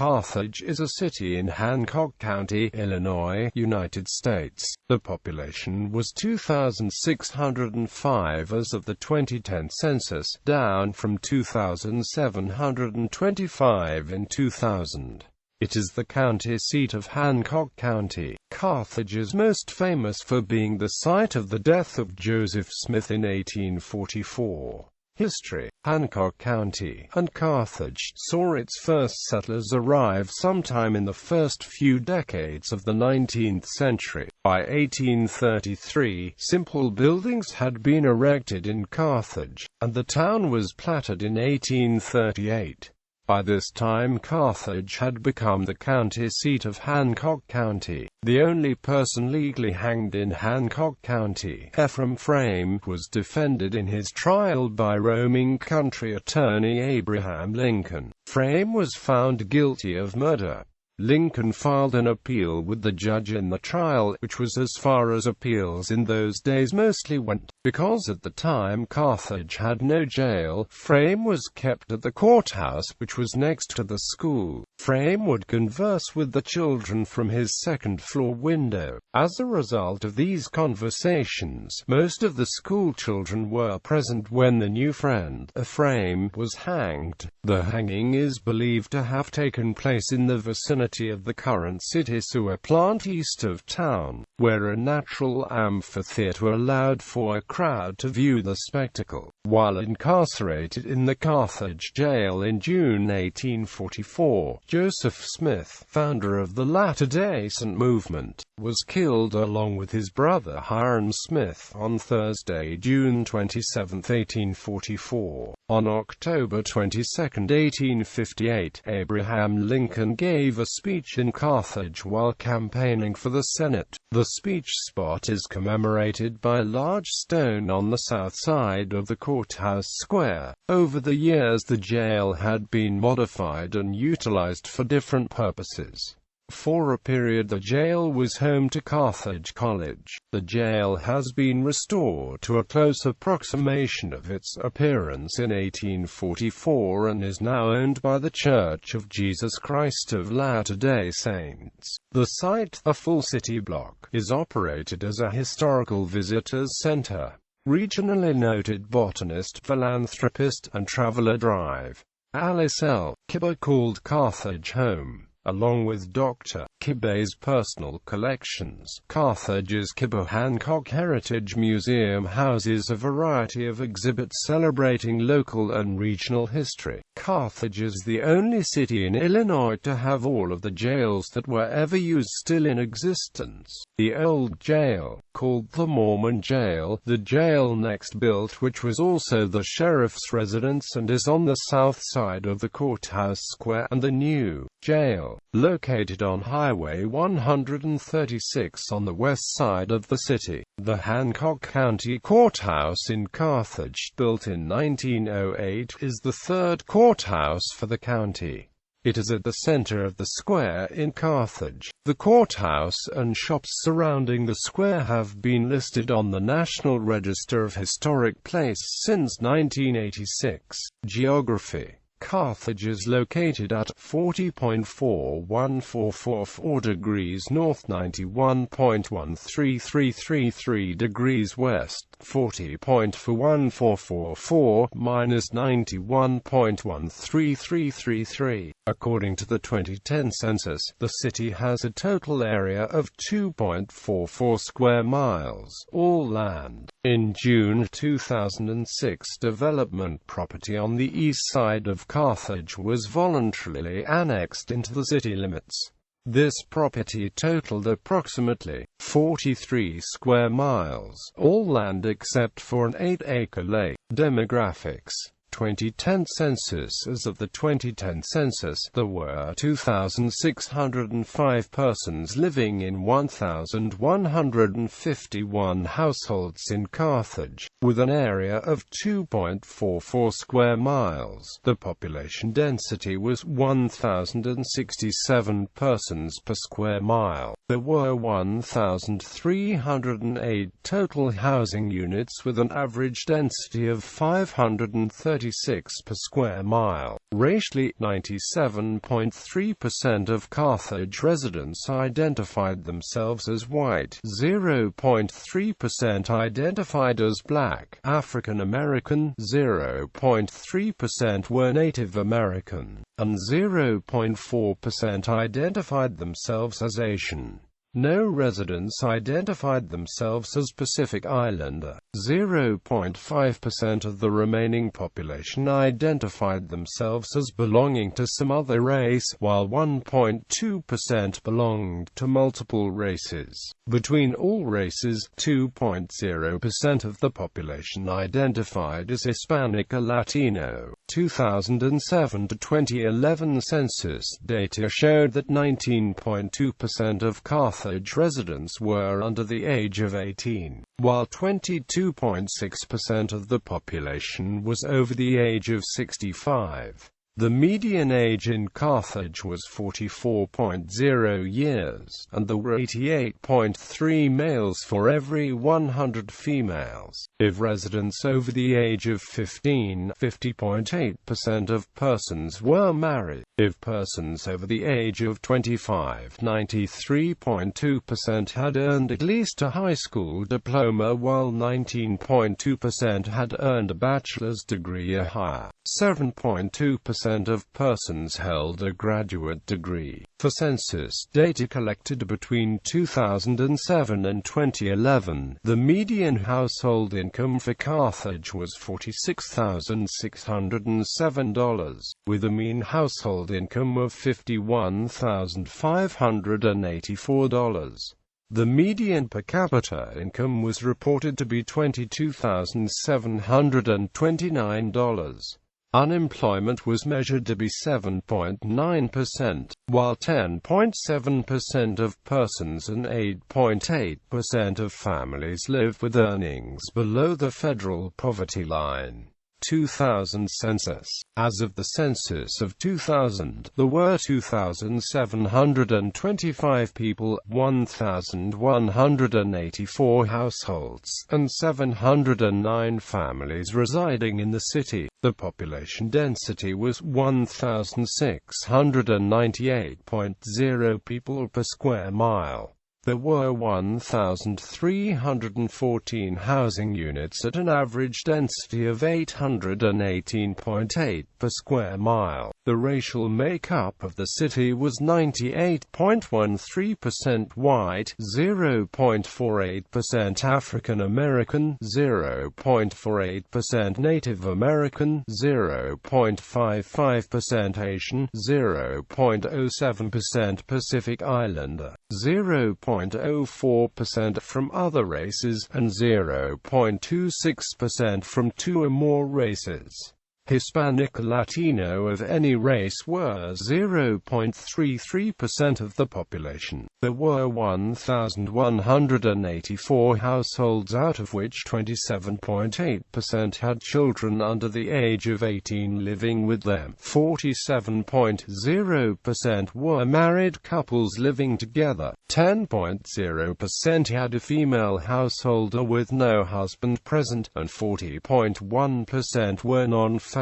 Carthage is a city in Hancock County, Illinois, United States. The population was 2,605 as of the 2010 census, down from 2,725 in 2000. It is the county seat of Hancock County. Carthage is most famous for being the site of the death of Joseph Smith in 1844. History. Hancock County and Carthage saw its first settlers arrive sometime in the first few decades of the 19th century. By 1833, simple buildings had been erected in Carthage, and the town was platted in 1838. By this time Carthage had become the county seat of Hancock County. The only person legally hanged in Hancock County, Ephraim Frame, was defended in his trial by roaming country attorney Abraham Lincoln. Frame was found guilty of murder. Lincoln filed an appeal with the judge in the trial, which was as far as appeals in those days mostly went. Because at the time Carthage had no jail, Frame was kept at the courthouse, which was next to the school. Frame would converse with the children from his second-floor window. As a result of these conversations, most of the school children were present when the new friend, Frame, was hanged. The hanging is believed to have taken place in the vicinity of the current city sewer plant east of town, where a natural amphitheater allowed for a crowd to view the spectacle. While incarcerated in the Carthage jail in June 1844, Joseph Smith, founder of the Latter-day Saint movement, was killed along with his brother Hiram Smith on Thursday, June 27, 1844. On October 22, 1858, Abraham Lincoln gave a speech in Carthage while campaigning for the Senate. The speech spot is commemorated by a large stone on the south side of the courthouse square. Over the years the jail had been modified and utilized for different purposes. For a period the jail was home to Carthage College. The jail has been restored to a close approximation of its appearance in 1844 and is now owned by the Church of Jesus Christ of Latter-day Saints. The site, a full city block, is operated as a historical visitors center. Regionally noted botanist, philanthropist, and traveler Drive. Alice L. Kibbe called Carthage home. Along with Dr. Kibbe's personal collections, Carthage's Kibbe Hancock Heritage Museum houses a variety of exhibits celebrating local and regional history. Carthage is the only city in Illinois to have all of the jails that were ever used still in existence. The old jail, called the Mormon Jail, the jail next built, which was also the sheriff's residence and is on the south side of the courthouse square, and the new jail, located on Highway 136 on the west side of the city. The Hancock County Courthouse in Carthage, built in 1908, is the third courthouse for the county. It is at the center of the square in Carthage. The courthouse and shops surrounding the square have been listed on the National Register of Historic Places since 1986. Geography. Carthage is located at 40.4144 degrees north, 91.1333 degrees west, 40.4144 minus 91.1333. According to the 2010 census, the city has a total area of 2.44 square miles, all land. In June 2006, development property on the east side of Carthage was voluntarily annexed into the city limits. This property totaled approximately 43 square miles, all land except for an 8-acre lake. Demographics. 2010 census. As of the 2010 census, there were 2,605 persons living in 1,151 households in Carthage, with an area of 2.44 square miles. The population density was 1,067 persons per square mile. There were 1,308 total housing units with an average density of 530 36 per square mile. Racially, 97.3% of Carthage residents identified themselves as white, 0.3% identified as black, African American, 0.3% were Native American, and 0.4% identified themselves as Asian. No residents identified themselves as Pacific Islander. 0.5% of the remaining population identified themselves as belonging to some other race, while 1.2% belonged to multiple races. Between all races, 2.0% of the population identified as Hispanic or Latino. 2007 to 2011 census data showed that 19.2% of Carthage residents were under the age of 18, while 22.6% of the population was over the age of 65. The median age in Carthage was 44.0 years, and there were 88.3 males for every 100 females. If residents over the age of 15, 50.8% of persons were married. If persons over the age of 25, 93.2% had earned at least a high school diploma, while 19.2% had earned a bachelor's degree or higher. 7.2% of persons held a graduate degree. For census data collected between 2007 and 2011, the median household income for Carthage was $46,607, with a mean household income of $51,584. The median per capita income was reported to be $22,729. Unemployment was measured to be 7.9%, while 10.7% of persons and 8.8% of families live with earnings below the federal poverty line. 2000 census. As of the census of 2000, there were 2,725 people, 1,184 households, and 709 families residing in the city. The population density was 1,698.0 people per square mile. There were 1,314 housing units at an average density of 818.8 per square mile. The racial makeup of the city was 98.13% white, 0.48% African American, 0.48% Native American, 0.55% Asian, 0.07% Pacific Islander, 0.04% from other races, and 0.26% from two or more races. Hispanic or Latino of any race were 0.33% of the population. There were 1,184 households, out of which 27.8% had children under the age of 18 living with them. 47.0% were married couples living together. 10.0% had a female householder with no husband present, and 40.1% were non-families.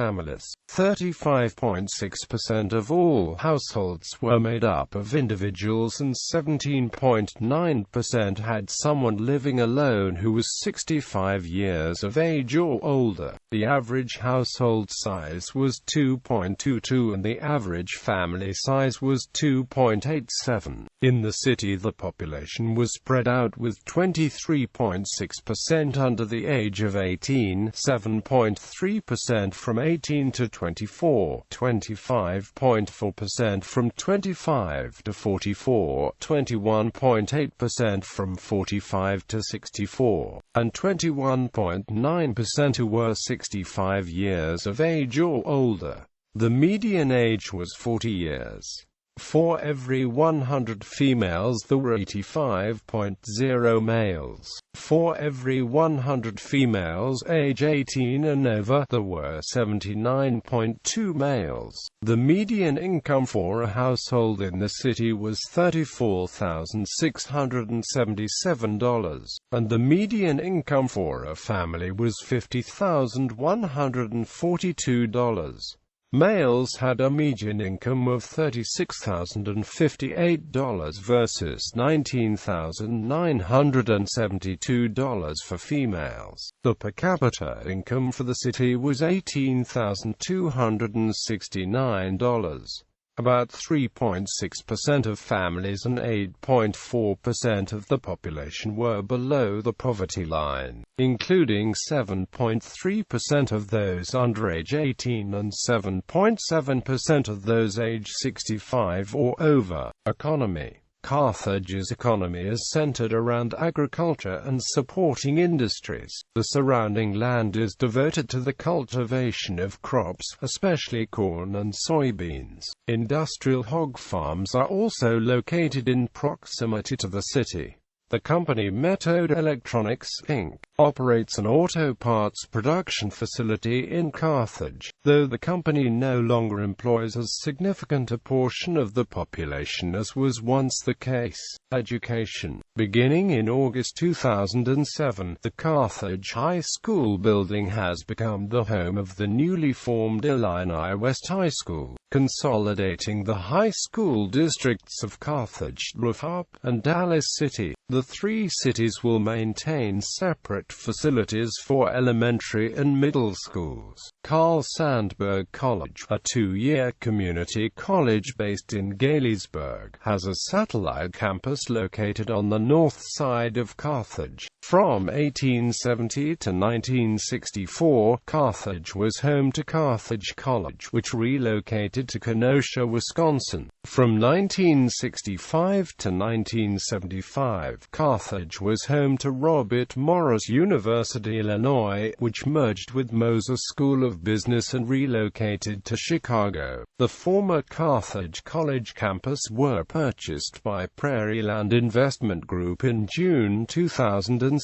35.6% of all households were made up of individuals, and 17.9% had someone living alone who was 65 years of age or older. The average household size was 2.22 and the average family size was 2.87. In the city, the population was spread out with 23.6% under the age of 18, 7.3% from 18 to 24, 25.4% from 25 to 44, 21.8% from 45 to 64, and 21.9% who were 65 years of age or older. The median age was 40 years. For every 100 females there were 85.0 males. For every 100 females age 18 and over, there were 79.2 males. The median income for a household in the city was $34,677, and the median income for a family was $50,142. Males had a median income of $36,058 versus $19,972 for females. The per capita income for the city was $18,269. About 3.6% of families and 8.4% of the population were below the poverty line, including 7.3% of those under age 18 and 7.7% of those age 65 or over. Economy. Carthage's economy is centered around agriculture and supporting industries. The surrounding land is devoted to the cultivation of crops, especially corn and soybeans. Industrial hog farms are also located in proximity to the city. The company Methode Electronics, Inc. operates an auto parts production facility in Carthage, though the company no longer employs as significant a portion of the population as was once the case. Education. Beginning in August 2007, the Carthage High School building has become the home of the newly formed Illini West High School, consolidating the high school districts of Carthage, Rough, and Dallas City. The three cities will maintain separate facilities for elementary and middle schools. Carl Sandburg College, a two-year community college based in Galesburg, has a satellite campus located on the north side of Carthage. From 1870 to 1964, Carthage was home to Carthage College, which relocated to Kenosha, Wisconsin. From 1965 to 1975, Carthage was home to Robert Morris University, Illinois, which merged with Moses School of Business and relocated to Chicago. The former Carthage College campus were purchased by Prairieland Investment Group in June 2007.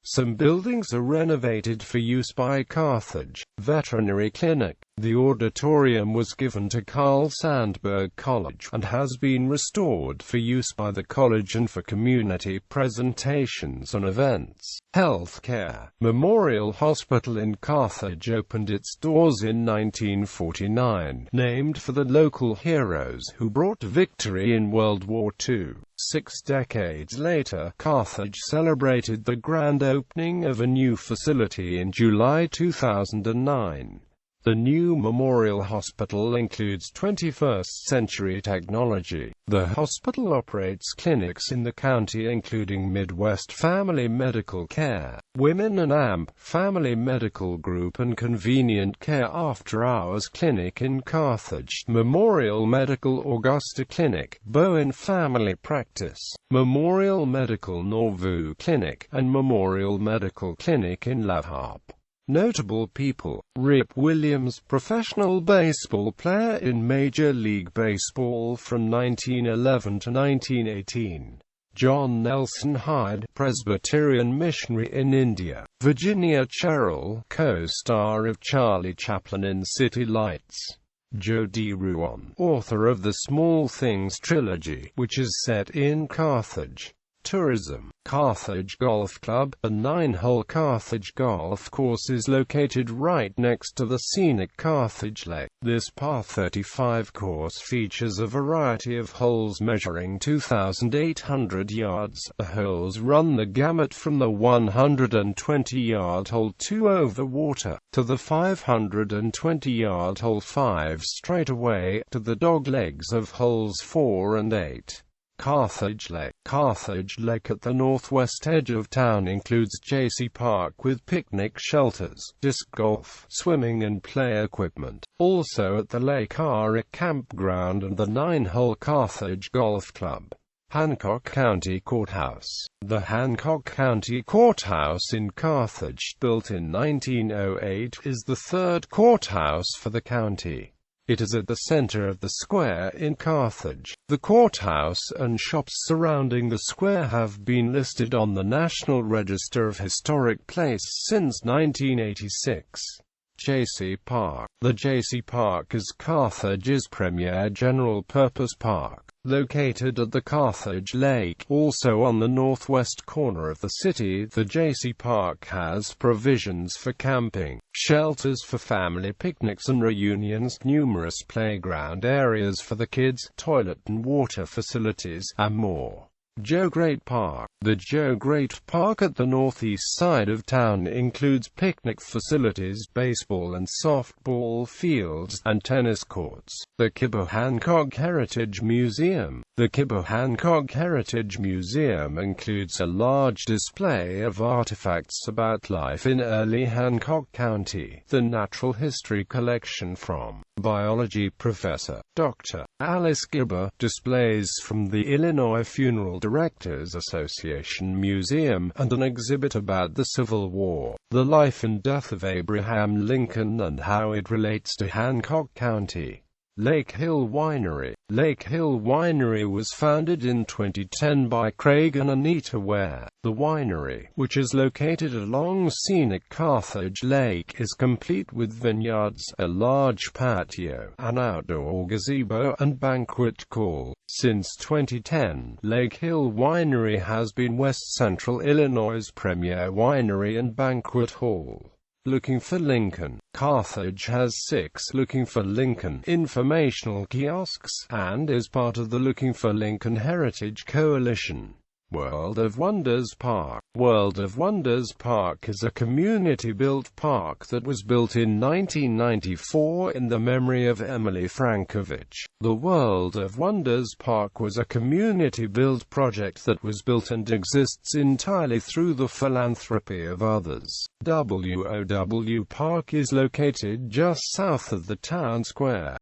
Some buildings are renovated for use by Carthage Veterinary Clinic. The auditorium was given to Carl Sandburg College and has been restored for use by the college and for community presentations and events. Healthcare. Memorial Hospital in Carthage opened its doors in 1949, named for the local heroes who brought victory in World War II. 6 decades later, Carthage celebrated the grand opening of a new facility in July 2009. The new Memorial Hospital includes 21st-century technology. The hospital operates clinics in the county including Midwest Family Medical Care, Women and AMP Family Medical Group and Convenient Care After-Hours Clinic in Carthage, Memorial Medical Augusta Clinic, Bowen Family Practice, Memorial Medical Nauvoo Clinic, and Memorial Medical Clinic in Lavharp. Notable people: Rip Williams, professional baseball player in Major League Baseball from 1911 to 1918. John Nelson Hyde, Presbyterian missionary in India. Virginia Cherrill, co-star of Charlie Chaplin in City Lights. Jody Ruan, author of the Small Things trilogy, which is set in Carthage. Tourism. Carthage Golf Club, a 9-hole Carthage golf course is located right next to the scenic Carthage Lake. This par 35 course features a variety of holes measuring 2,800 yards. The holes run the gamut from the 120-yard hole 2 over water, to the 520-yard hole 5 straightaway, to the doglegs of holes 4 and 8. Carthage Lake. Carthage Lake at the northwest edge of town includes Jaycee Park with picnic shelters, disc golf, swimming and play equipment. Also at the lake are a campground and the 9-hole Carthage Golf Club. Hancock County.Courthage. The Hancock County Courthouse in Carthage, built in 1908, is the third courthouse for the county. It is at the center of the square in Carthage. The courthouse and shops surrounding the square have been listed on the National Register of Historic Places since 1986. Jaycee Park. The Jaycee Park is Carthage's premier general-purpose park, located at the Carthage Lake, also on the northwest corner of the city. The Jaycee Park has provisions for camping, shelters for family picnics and reunions, numerous playground areas for the kids, toilet and water facilities, and more. Joe Great Park. The Joe Great Park at the northeast side of town includes picnic facilities, baseball and softball fields, and tennis courts. The Kibbe Hancock Heritage Museum. The Kibbe Hancock Heritage Museum includes a large display of artifacts about life in early Hancock County. The Natural History Collection from biology professor Dr. Alice Kibbe, displays from the Illinois Funeral Directors Association Museum, and an exhibit about the Civil War, the life and death of Abraham Lincoln and how it relates to Hancock County. Lake Hill Winery. Lake Hill Winery was founded in 2010 by Craig and Anita Ware. The winery, which is located along scenic Carthage Lake, is complete with vineyards, a large patio, an outdoor gazebo, and banquet hall. Since 2010, Lake Hill Winery has been West Central Illinois' premier winery and banquet hall. Looking for Lincoln. Carthage has 6 Looking for Lincoln informational kiosks, and is part of the Looking for Lincoln Heritage Coalition. World of Wonders Park. World of Wonders Park is a community-built park that was built in 1994 in the memory of Emily Frankovich. The World of Wonders Park was a community-built project that was built and exists entirely through the philanthropy of others. WOW Park is located just south of the town square.